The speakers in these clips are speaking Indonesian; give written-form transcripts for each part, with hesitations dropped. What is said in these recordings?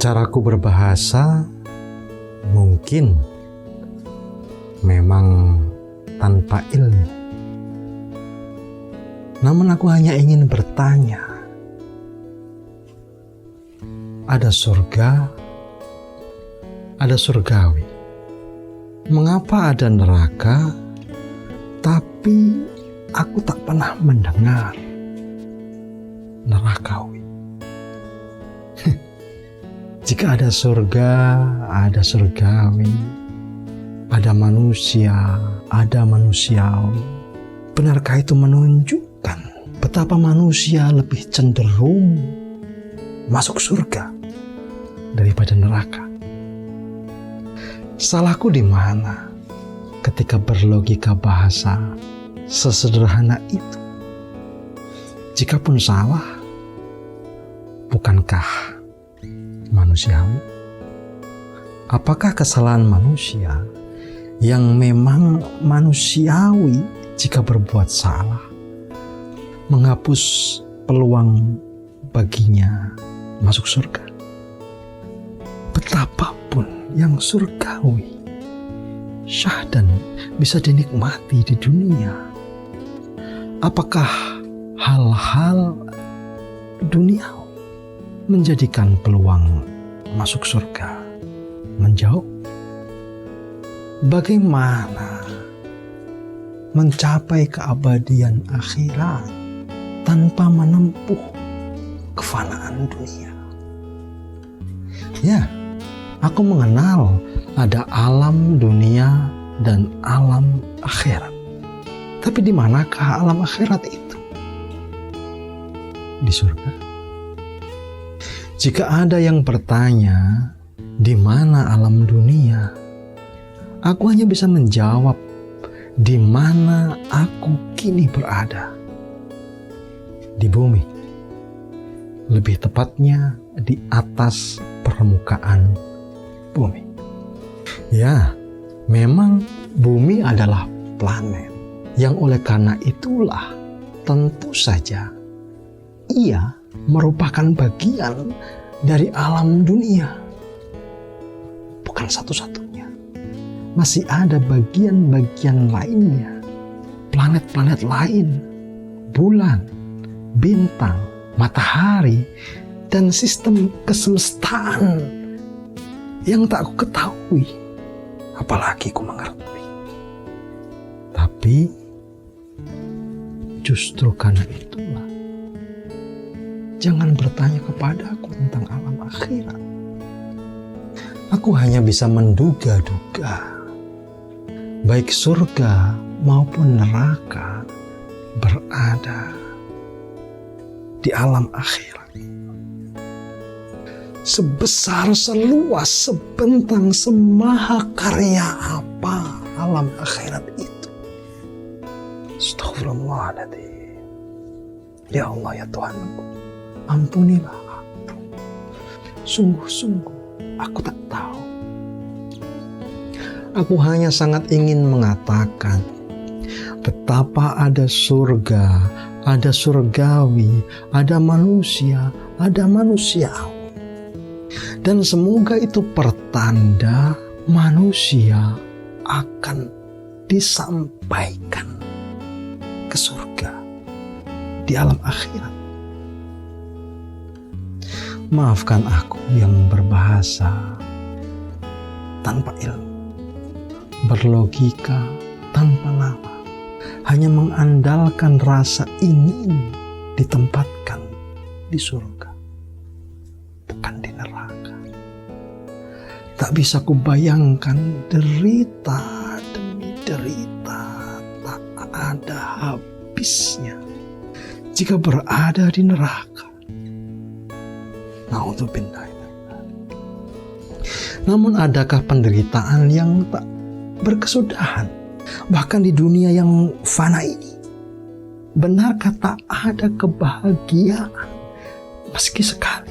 Caraku berbahasa mungkin memang tanpa ilmu. Namun aku hanya ingin bertanya, ada surga, ada surgawi. Mengapa ada neraka, tapi aku tak pernah mendengar nerakawi? Jika ada surga, ada surgawi, ada manusia, ada manusiawi. Benarkah itu menunjukkan betapa manusia lebih cenderung masuk surga daripada neraka? Salahku di mana ketika berlogika bahasa sesederhana itu? Jikapun salah, bukankah manusiawi? Apakah kesalahan manusia yang memang manusiawi jika berbuat salah menghapus peluang baginya masuk surga? Betapapun yang surgawi, syahdan bisa dinikmati di dunia, apakah hal-hal duniawi menjadikan peluang masuk surga menjauh? Bagaimana mencapai keabadian akhirat tanpa menempuh kefanaan dunia? Ya, aku mengenal ada alam dunia dan alam akhirat. Tapi di manakah alam akhirat itu? Di surga? Jika ada yang bertanya, di mana alam dunia? Aku hanya bisa menjawab, di mana aku kini berada. Di bumi. Lebih tepatnya di atas permukaan bumi. Ya, memang bumi adalah planet yang oleh karena itulah tentu saja ia merupakan bagian dari alam dunia. Bukan satu-satunya. Masih ada bagian-bagian lainnya. Planet-planet lain, bulan, bintang, matahari, dan sistem kesemestaan yang tak aku ketahui, apalagi ku mengerti. Tapi justru karena itulah, jangan bertanya kepadaku tentang alam akhirat. Aku hanya bisa menduga-duga, baik surga maupun neraka berada di alam akhirat. Sebesar, seluas, sebentang, semaha karya apa alam akhirat itu? Astaghfirullahaladzim. Ya Allah, ya Tuhanku, ampunilah aku. Sungguh-sungguh aku tak tahu. Aku hanya sangat ingin mengatakan betapa ada surga, ada surgawi, ada manusia, ada manusiawi. Dan semoga itu pertanda manusia akan disampaikan ke surga di alam akhirat. Maafkan aku yang berbahasa tanpa ilmu, berlogika tanpa nalar, hanya mengandalkan rasa ingin ditempatkan di surga, bukan di neraka. Tak bisa kubayangkan derita demi derita tak ada habisnya jika berada di neraka. Na'udzubillah. Namun adakah penderitaan yang tak berkesudahan bahkan di dunia yang fana ini? Benarkah tak ada kebahagiaan meski sekali?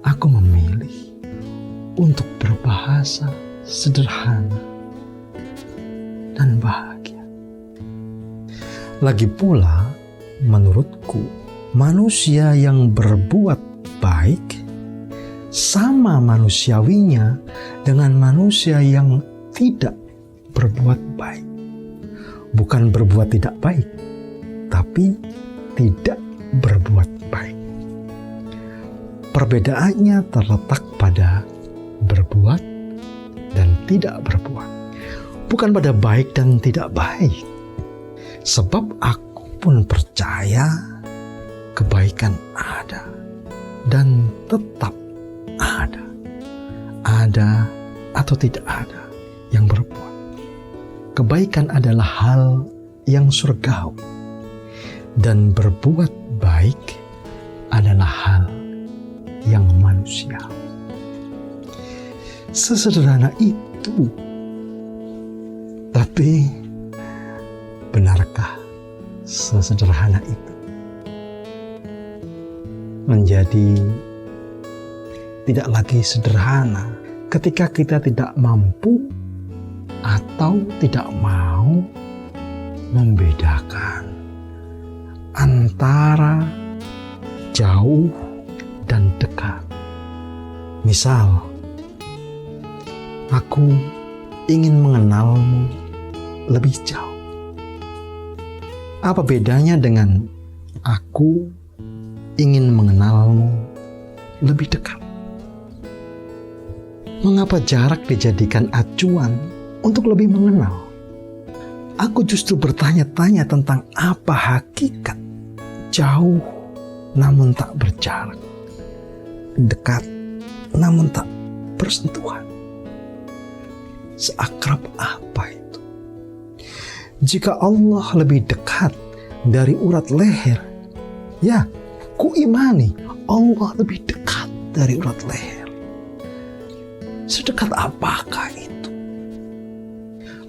Aku memilih untuk berbahasa sederhana dan bahagia. Lagi pula, menurutku, manusia yang berbuat baik sama manusiawinya dengan manusia yang tidak berbuat baik. Bukan berbuat tidak baik, tapi tidak berbuat baik. Perbedaannya terletak pada berbuat dan tidak berbuat. Bukan pada baik dan tidak baik. Sebab aku pun percaya kebaikan ada dan tetap ada. Ada atau tidak ada yang berbuat. Kebaikan adalah hal yang surgawi, dan berbuat baik adalah hal yang manusiawi. Sesederhana itu. Tapi benarkah sesederhana itu? Menjadi tidak lagi sederhana ketika kita tidak mampu atau tidak mau membedakan antara jauh dan dekat. Misal, aku ingin mengenalmu lebih jauh. Apa bedanya dengan aku ingin mengenalmu lebih dekat? Mengapa jarak dijadikan acuan untuk lebih mengenal? Aku justru bertanya-tanya tentang apa hakikat jauh namun tak berjarak, dekat namun tak bersentuhan. Seakrab apa itu? Jika Allah lebih dekat dari urat leher, ya, ku imani Allah lebih dekat dari urat leher. Sedekat apakah itu?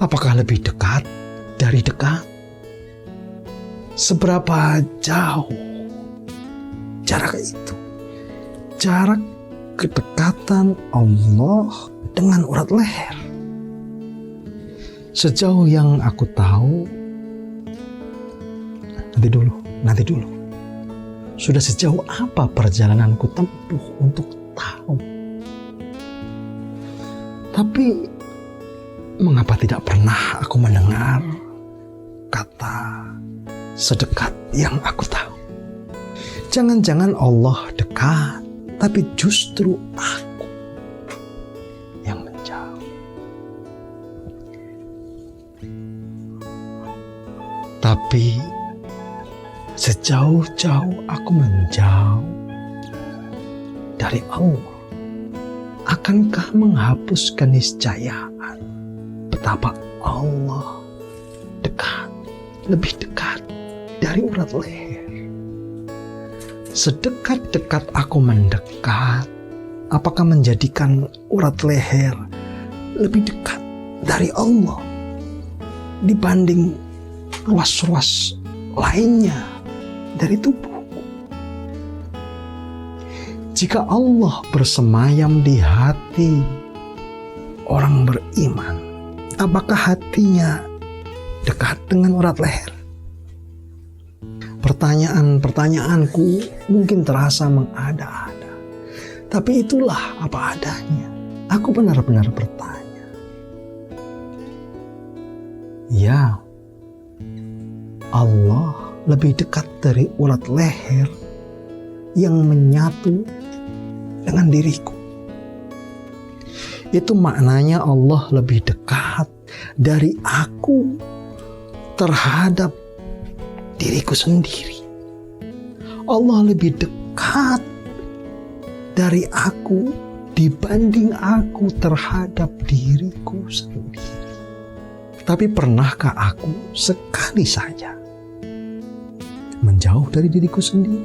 Apakah lebih dekat dari dekat? Seberapa jauh jarak itu? Jarak kedekatan Allah dengan urat leher. Sejauh yang aku tahu, nanti dulu. Sudah sejauh apa perjalananku tempuh untuk tahu? Tapi mengapa tidak pernah aku mendengar kata sedekat yang aku tahu? Jangan-jangan Allah dekat, tapi justru aku yang menjauh. Tapi sejauh-jauh aku menjauh dari Allah, akankah menghapus keniscayaan betapa Allah dekat, lebih dekat dari urat leher? Sedekat-dekat aku mendekat, apakah menjadikan urat leher lebih dekat dari Allah dibanding ruas-ruas lainnya dari tubuhku? Jika Allah bersemayam di hati orang beriman, apakah hatinya dekat dengan urat leher? Pertanyaan-pertanyaanku mungkin terasa mengada-ada, tapi itulah apa adanya. Aku benar-benar bertanya. Ya, Allah lebih dekat dari urat leher yang menyatu dengan diriku. Itu maknanya Allah lebih dekat dari aku terhadap diriku sendiri. Allah lebih dekat dari aku dibanding aku terhadap diriku sendiri. Tapi pernahkah aku sekali saja menjauh dari diriku sendiri?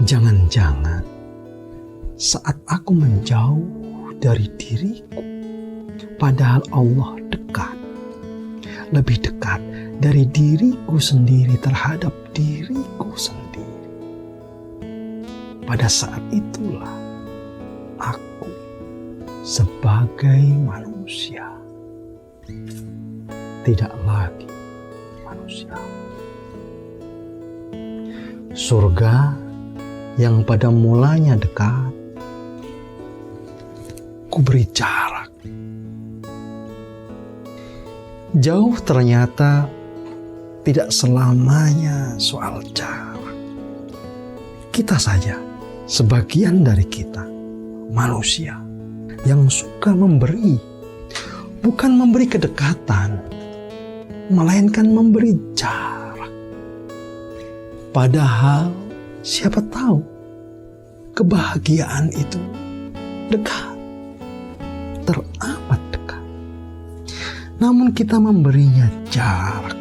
Jangan-jangan saat aku menjauh dari diriku, padahal Allah dekat, lebih dekat dari diriku sendiri terhadap diriku sendiri. Pada saat itulah aku sebagai manusia tidak lagi manusia. Surga yang pada mulanya dekat, ku beri jarak. Jauh ternyata tidak selamanya soal jarak. Kita saja, sebagian dari kita, manusia yang suka memberi, bukan memberi kedekatan, melainkan memberi jarak. Padahal siapa tahu kebahagiaan itu dekat, teramat dekat. Namun kita memberinya jarak.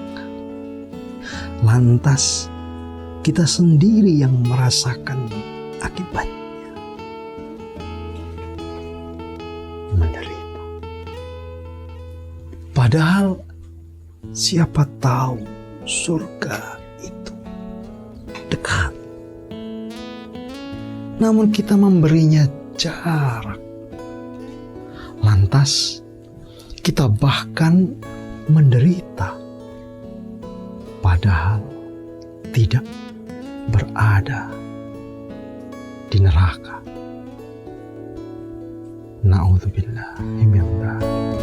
Lantas kita sendiri yang merasakan akibatnya. Menderita. Padahal siapa tahu surga itu dekat. Namun kita memberinya jarak. Lantas kita bahkan menderita. Padahal tidak berada di neraka. Na'udzubillah min dzalik.